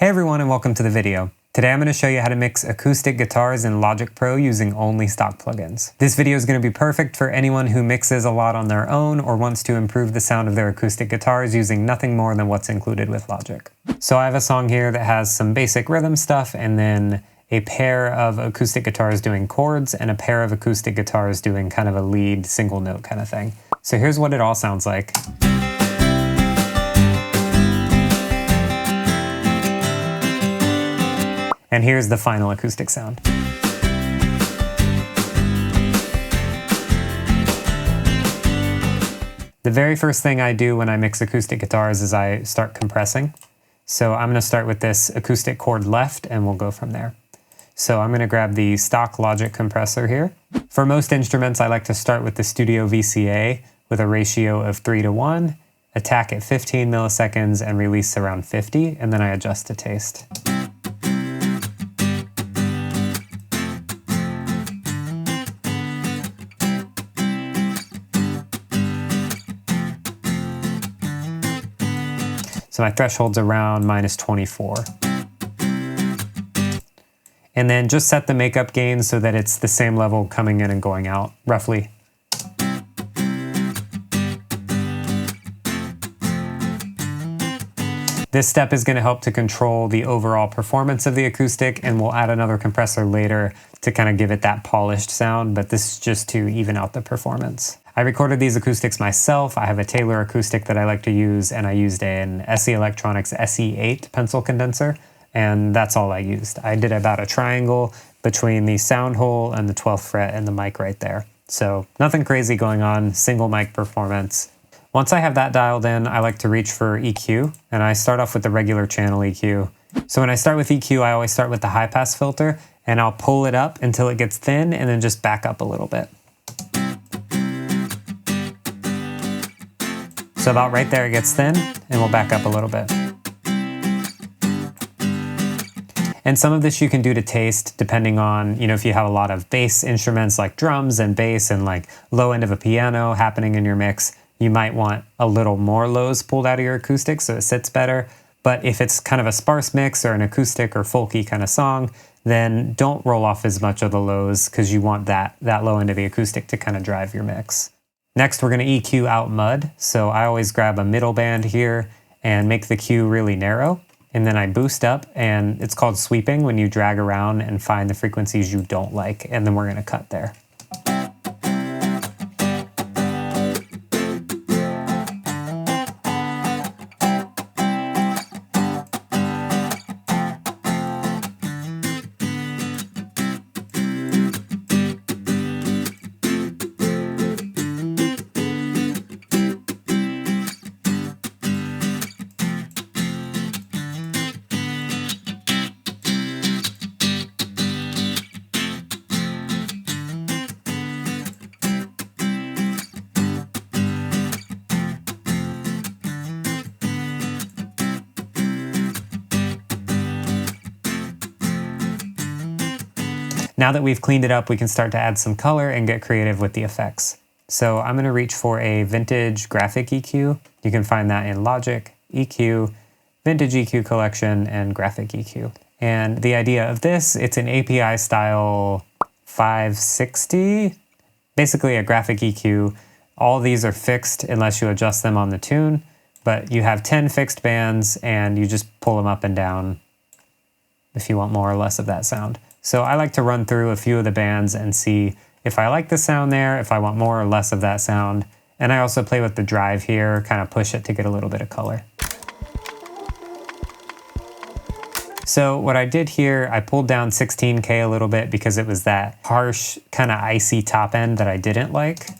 Hey everyone and welcome to the video. Today I'm going to show you how to mix acoustic guitars in Logic Pro using only stock plugins. This video is going to be perfect for anyone who mixes a lot on their own or wants to improve the sound of their acoustic guitars using nothing more than what's included with Logic. So I have a song here that has some basic rhythm stuff and then a pair of acoustic guitars doing chords and a pair of acoustic guitars doing kind of a lead single note kind of thing. So here's what it all sounds like. And here's the final acoustic sound. The very first thing I do when I mix acoustic guitars is I start compressing. So I'm going to start with this acoustic chord left and we'll go from there. So I'm going to grab the stock Logic compressor here. For most instruments I like to start with the Studio VCA with a ratio of 3:1, attack at 15 milliseconds and release around 50, and then I adjust to taste. So my threshold's around -24. And then just set the makeup gain so that it's the same level coming in and going out, roughly. This step is going to help to control the overall performance of the acoustic, and we'll add another compressor later to kind of give it that polished sound, but this is just to even out the performance. I recorded these acoustics myself. I have a Taylor acoustic that I like to use, and I used an SE Electronics SE8 pencil condenser, and that's all I used. I did about a triangle between the sound hole and the 12th fret and the mic right there. So nothing crazy going on, single mic performance. Once I have that dialed in, I like to reach for EQ, and I start off with the regular channel EQ. So when I start with EQ, I always start with the high pass filter, and I'll pull it up until it gets thin and then just back up a little bit. So about right there it gets thin, and we'll back up a little bit. And some of this you can do to taste depending on, if you have a lot of bass instruments like drums and bass and like low end of a piano happening in your mix, you might want a little more lows pulled out of your acoustic so it sits better. But if it's kind of a sparse mix or an acoustic or folky kind of song, then don't roll off as much of the lows because you want that low end of the acoustic to kind of drive your mix. Next, we're going to EQ out mud. So I always grab a middle band here and make the Q really narrow. And then I boost up, and it's called sweeping when you drag around and find the frequencies you don't like. And then we're going to cut there. Now that we've cleaned it up, we can start to add some color and get creative with the effects. So I'm going to reach for a vintage graphic EQ. You can find that in Logic, EQ, vintage EQ collection, and graphic EQ. And the idea of this, it's an API style 560, basically a graphic EQ. All these are fixed unless you adjust them on the tune, but you have 10 fixed bands and you just pull them up and down if you want more or less of that sound. So I like to run through a few of the bands and see if I like the sound there, if I want more or less of that sound. And I also play with the drive here, kind of push it to get a little bit of color. So what I did here, I pulled down 16K a little bit because it was that harsh, kind of icy top end that I didn't like.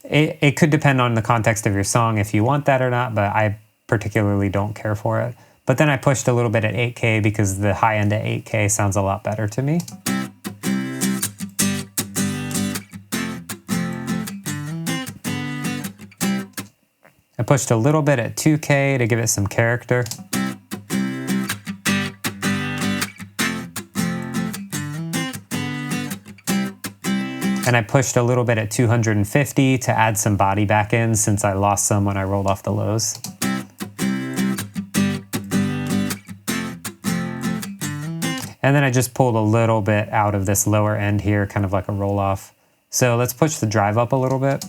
It could depend on the context of your song if you want that or not, but I particularly don't care for it. But then I pushed a little bit at 8K because the high end at 8K sounds a lot better to me. I pushed a little bit at 2K to give it some character. And I pushed a little bit at 250 to add some body back in since I lost some when I rolled off the lows. And then I just pulled a little bit out of this lower end here, kind of like a roll off. So let's push the drive up a little bit.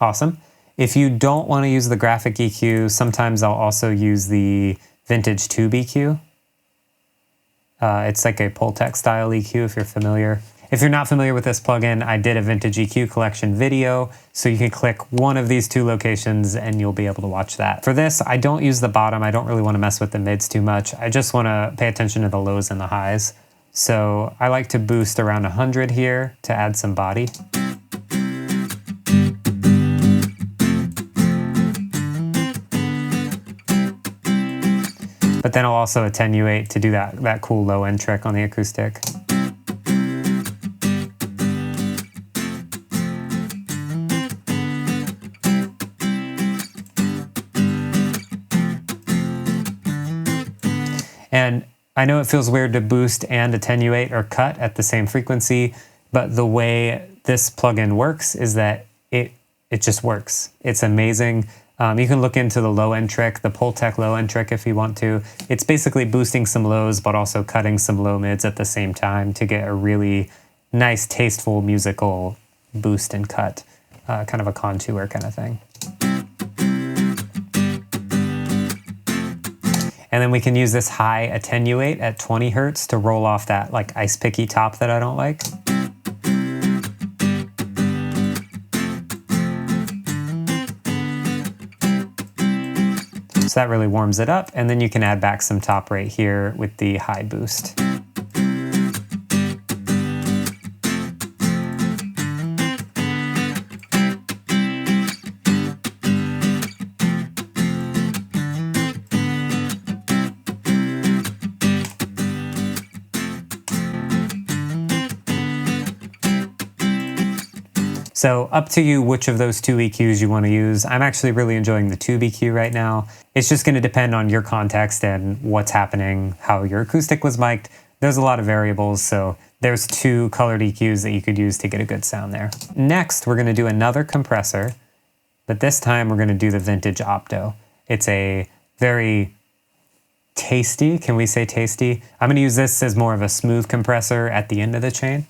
Awesome. If you don't want to use the graphic EQ, sometimes I'll also use the vintage tube EQ. It's like a Pultec style EQ if you're familiar. If you're not familiar with this plugin, I did a vintage EQ collection video, so you can click one of these two locations and you'll be able to watch that. For this, I don't use the bottom. I don't really want to mess with the mids too much. I just want to pay attention to the lows and the highs. So I like to boost around 100 here to add some body. But then I'll also attenuate to do that cool low end trick on the acoustic. And I know it feels weird to boost and attenuate or cut at the same frequency, but the way this plugin works is that it just works. It's amazing. You can look into the low end trick, the Pultec low end trick if you want to. It's basically boosting some lows, but also cutting some low mids at the same time to get a really nice, tasteful musical boost and cut, kind of a contour kind of thing. And then we can use this high attenuate at 20 Hertz to roll off that like ice picky top that I don't like. So that really warms it up, and then you can add back some top right here with the high boost. So up to you which of those two EQs you want to use. I'm actually really enjoying the tube EQ right now. It's just going to depend on your context and what's happening, how your acoustic was mic'd. There's a lot of variables, so there's two colored EQs that you could use to get a good sound there. Next, we're going to do another compressor, but this time we're going to do the vintage Opto. It's a very tasty, can we say tasty? I'm going to use this as more of a smooth compressor at the end of the chain.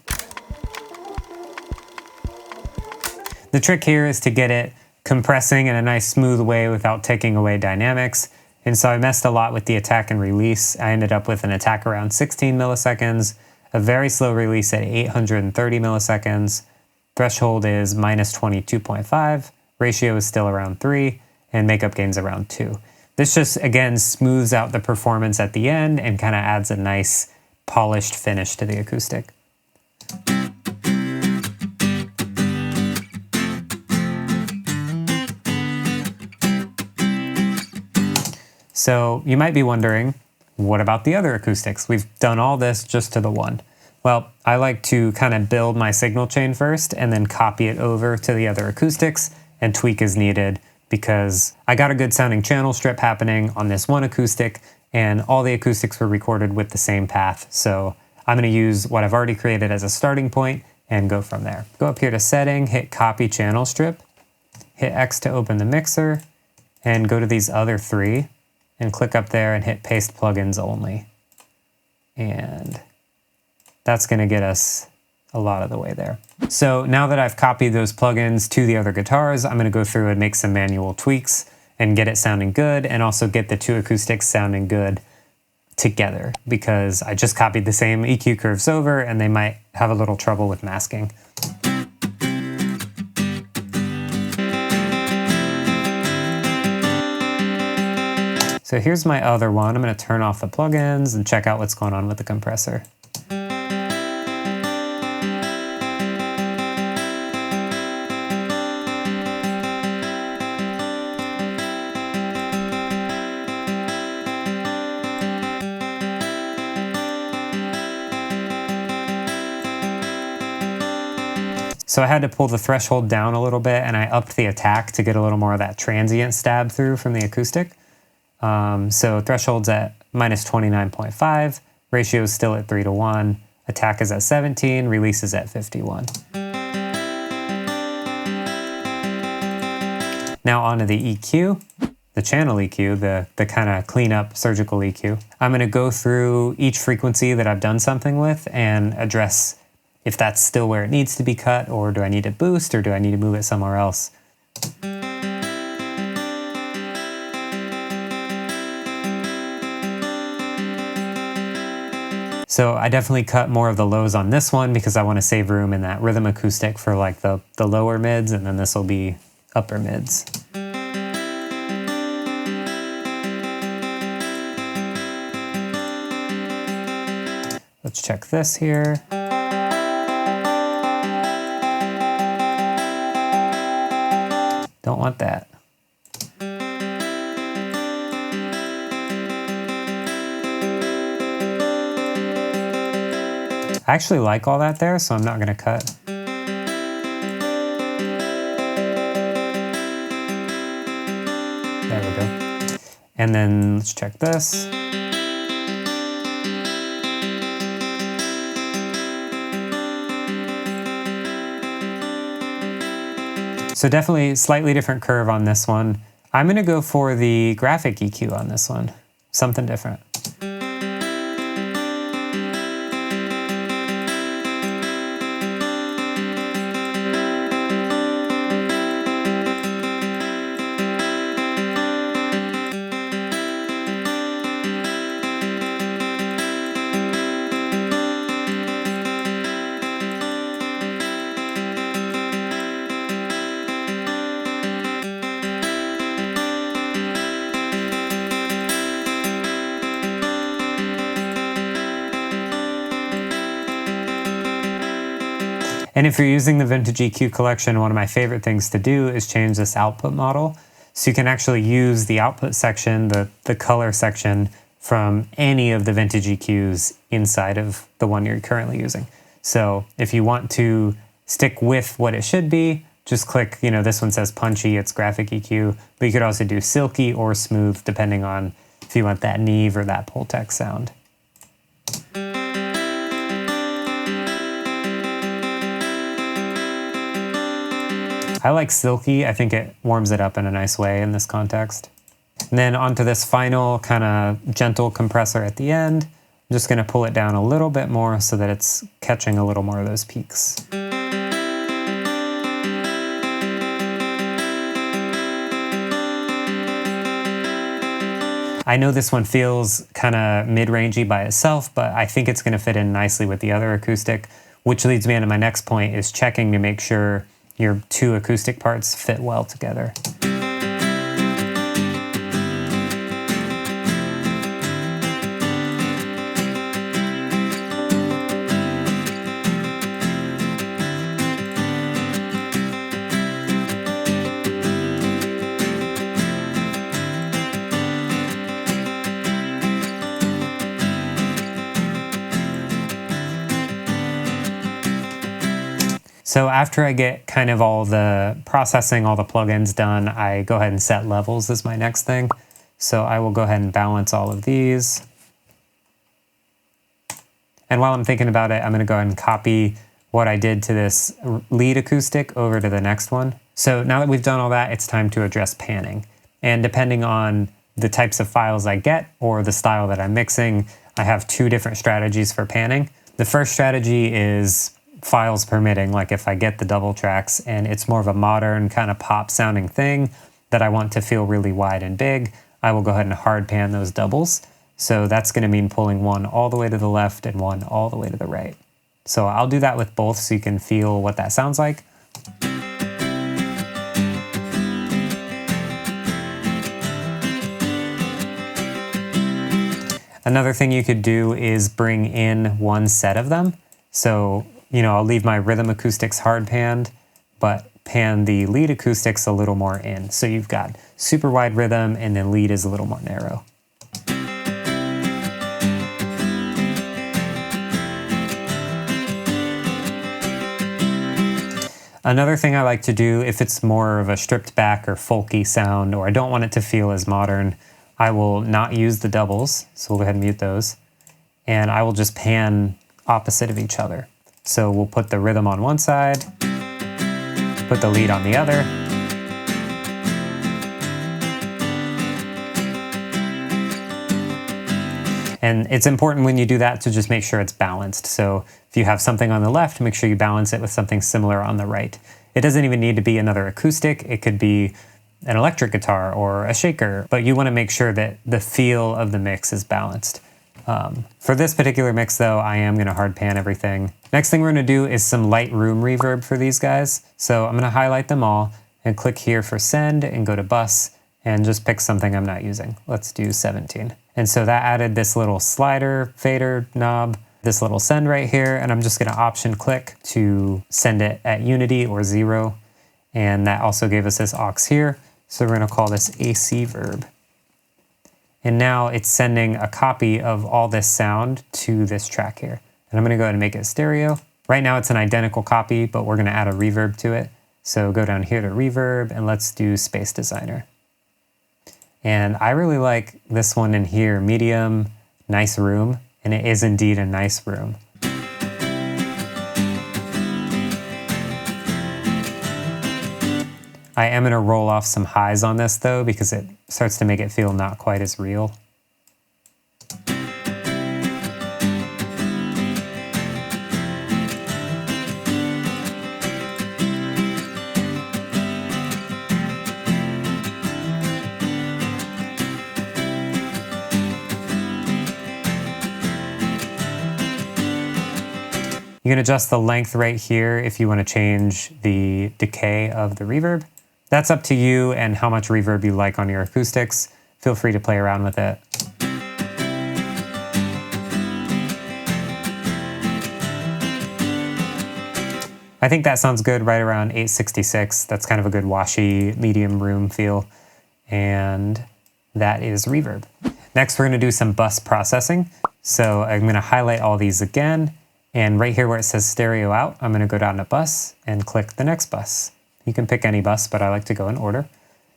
The trick here is to get it compressing in a nice smooth way without taking away dynamics. And so I messed a lot with the attack and release. I ended up with an attack around 16 milliseconds, a very slow release at 830 milliseconds. Threshold is minus 22.5, ratio is still around 3, and makeup gain's around 2. This just, again, smooths out the performance at the end and kind of adds a nice polished finish to the acoustic. So you might be wondering, what about the other acoustics? We've done all this just to the one. Well, I like to kind of build my signal chain first and then copy it over to the other acoustics and tweak as needed, because I got a good sounding channel strip happening on this one acoustic and all the acoustics were recorded with the same path. So I'm going to use what I've already created as a starting point and go from there. Go up here to setting, hit copy channel strip, hit X to open the mixer, and go to these other three. And click up there and hit paste plugins only. And that's going to get us a lot of the way there. So now that I've copied those plugins to the other guitars, I'm going to go through and make some manual tweaks and get it sounding good, and also get the two acoustics sounding good together, because I just copied the same EQ curves over and they might have a little trouble with masking. So here's my other one. I'm going to turn off the plugins and check out what's going on with the compressor. So I had to pull the threshold down a little bit, and I upped the attack to get a little more of that transient stab through from the acoustic. So threshold's at minus 29.5, ratio is still at 3:1, attack is at 17, release is at 51. Now onto the EQ, the channel EQ, the kind of cleanup surgical EQ. I'm going to go through each frequency that I've done something with and address if that's still where it needs to be cut, or do I need to boost, or do I need to move it somewhere else. So I definitely cut more of the lows on this one because I want to save room in that rhythm acoustic for like the lower mids, and then this will be upper mids. Let's check this here. Don't want that. I actually like all that there, so I'm not going to cut. There we go. And then let's check this. So definitely slightly different curve on this one. I'm going to go for the graphic EQ on this one. Something different. And if you're using the Vintage EQ collection, one of my favorite things to do is change this output model. So you can actually use the output section, the color section, from any of the Vintage EQs inside of the one you're currently using. So if you want to stick with what it should be, just click, this one says punchy, it's graphic EQ, but you could also do silky or smooth depending on if you want that Neve or that Pultec sound. I like silky. I think it warms it up in a nice way in this context. And then onto this final kind of gentle compressor at the end. I'm just going to pull it down a little bit more so that it's catching a little more of those peaks. I know this one feels kind of mid-rangey by itself, but I think it's going to fit in nicely with the other acoustic, which leads me into my next point, is checking to make sure your two acoustic parts fit well together. So after I get kind of all the processing, all the plugins done, I go ahead and set levels as my next thing. So I will go ahead and balance all of these. And while I'm thinking about it, I'm going to go ahead and copy what I did to this lead acoustic over to the next one. So now that we've done all that, it's time to address panning. And depending on the types of files I get or the style that I'm mixing, I have two different strategies for panning. The first strategy is files permitting, like if I get the double tracks and it's more of a modern kind of pop sounding thing that I want to feel really wide and big, I will go ahead and hard pan those doubles. So that's going to mean pulling one all the way to the left and one all the way to the right. So I'll do that with both so you can feel what that sounds like. Another thing you could do is bring in one set of them. So I'll leave my rhythm acoustics hard panned, but pan the lead acoustics a little more in. So you've got super wide rhythm and then lead is a little more narrow. Another thing I like to do, if it's more of a stripped back or folky sound, or I don't want it to feel as modern, I will not use the doubles. So we'll go ahead and mute those. And I will just pan opposite of each other. So we'll put the rhythm on one side, put the lead on the other, And it's important when you do that to just make sure it's balanced. So if you have something on the left, make sure you balance it with something similar on the right. It doesn't even need to be another acoustic. It could be an electric guitar or a shaker, but you want to make sure that the feel of the mix is balanced. For this particular mix though, I am going to hard pan everything. Next thing we're going to do is some light room reverb for these guys. So I'm going to highlight them all and click here for send and go to bus and just pick something I'm not using. Let's do 17. And so that added this little slider fader knob, this little send right here, and I'm just going to option click to send it at unity or 0. And that also gave us this aux here. So we're going to call this AC verb. And now it's sending a copy of all this sound to this track here. And I'm going to go ahead and make it stereo. Right now it's an identical copy, but we're going to add a reverb to it. So go down here to reverb and let's do Space Designer. And I really like this one in here, medium, nice room, and it is indeed a nice room. I am going to roll off some highs on this though, because it starts to make it feel not quite as real. You can adjust the length right here if you want to change the decay of the reverb. That's up to you and how much reverb you like on your acoustics. Feel free to play around with it. I think that sounds good right around 866. That's kind of a good washy medium room feel. And that is reverb. Next, we're going to do some bus processing. So I'm going to highlight all these again. And right here where it says stereo out, I'm going to go down to bus and click the next bus. You can pick any bus, but I like to go in order.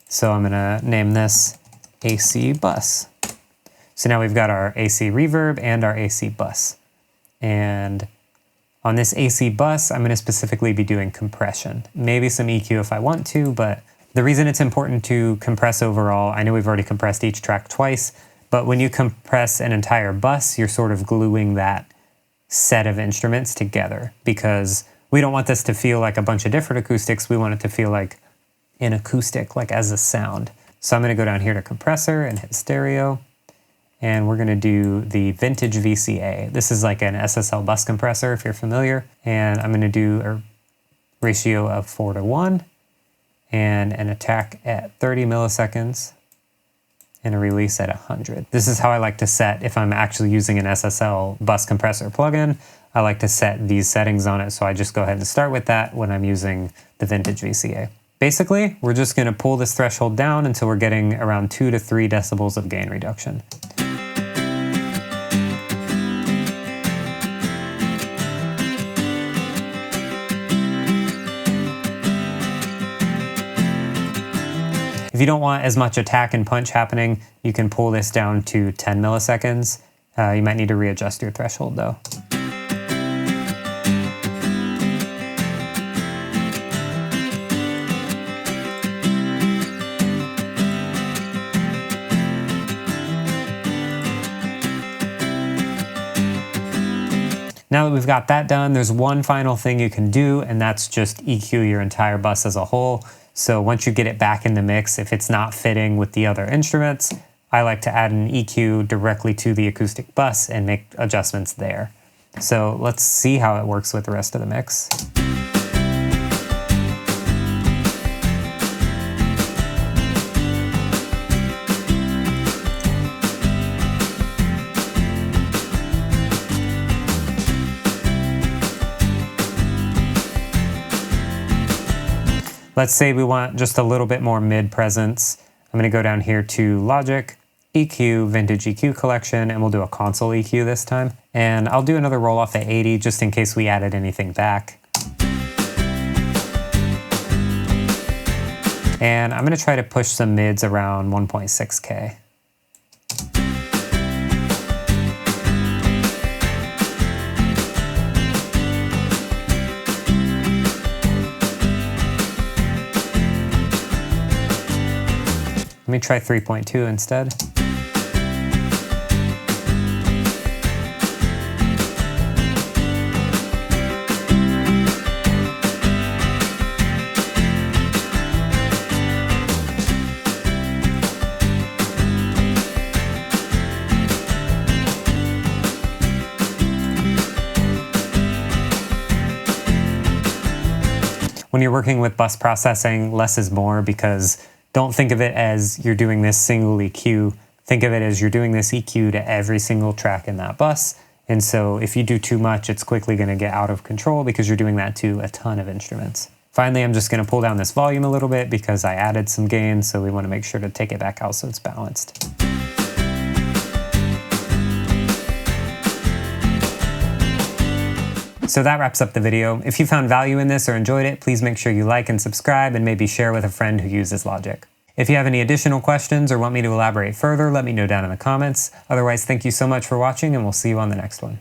So I'm going to name this AC bus. So now we've got our AC reverb and our AC bus. And on this AC bus, I'm going to specifically be doing compression. Maybe some EQ if I want to, but the reason it's important to compress overall, I know we've already compressed each track twice, but when you compress an entire bus, you're sort of gluing that set of instruments together, because we don't want this to feel like a bunch of different acoustics. We want it to feel like an acoustic, like as a sound. So I'm going to go down here to compressor and hit stereo, and we're going to do the vintage VCA. This is like an SSL bus compressor if you're familiar, and I'm going to do a ratio of 4:1 and an attack at 30 milliseconds and a release at 100. This is how I like to set if I'm actually using an SSL bus compressor plugin. I like to set these settings on it, so I just go ahead and start with that when I'm using the vintage VCA. Basically, we're just going to pull this threshold down until we're getting around 2 to 3 decibels of gain reduction. If you don't want as much attack and punch happening, you can pull this down to 10 milliseconds. You might need to readjust your threshold though. Now that we've got that done, there's one final thing you can do, and that's just EQ your entire bus as a whole. So once you get it back in the mix, if it's not fitting with the other instruments, I like to add an EQ directly to the acoustic bus and make adjustments there. So let's see how it works with the rest of the mix. Let's say we want just a little bit more mid presence. I'm going to go down here to Logic, EQ, Vintage EQ Collection, and we'll do a console EQ this time. And I'll do another roll off at 80 just in case we added anything back. And I'm going to try to push some mids around 1.6K. Let me try 3.2 instead. when you're working with bus processing, less is more, because don't think of it as you're doing this single EQ. Think of it as you're doing this EQ to every single track in that bus. And so if you do too much, it's quickly going to get out of control because you're doing that to a ton of instruments. Finally, I'm just going to pull down this volume a little bit because I added some gain, so we want to make sure to take it back out so it's balanced. So that wraps up the video. If you found value in this or enjoyed it, please make sure you like and subscribe and maybe share with a friend who uses Logic. If you have any additional questions or want me to elaborate further, let me know down in the comments. Otherwise, thank you so much for watching, and we'll see you on the next one.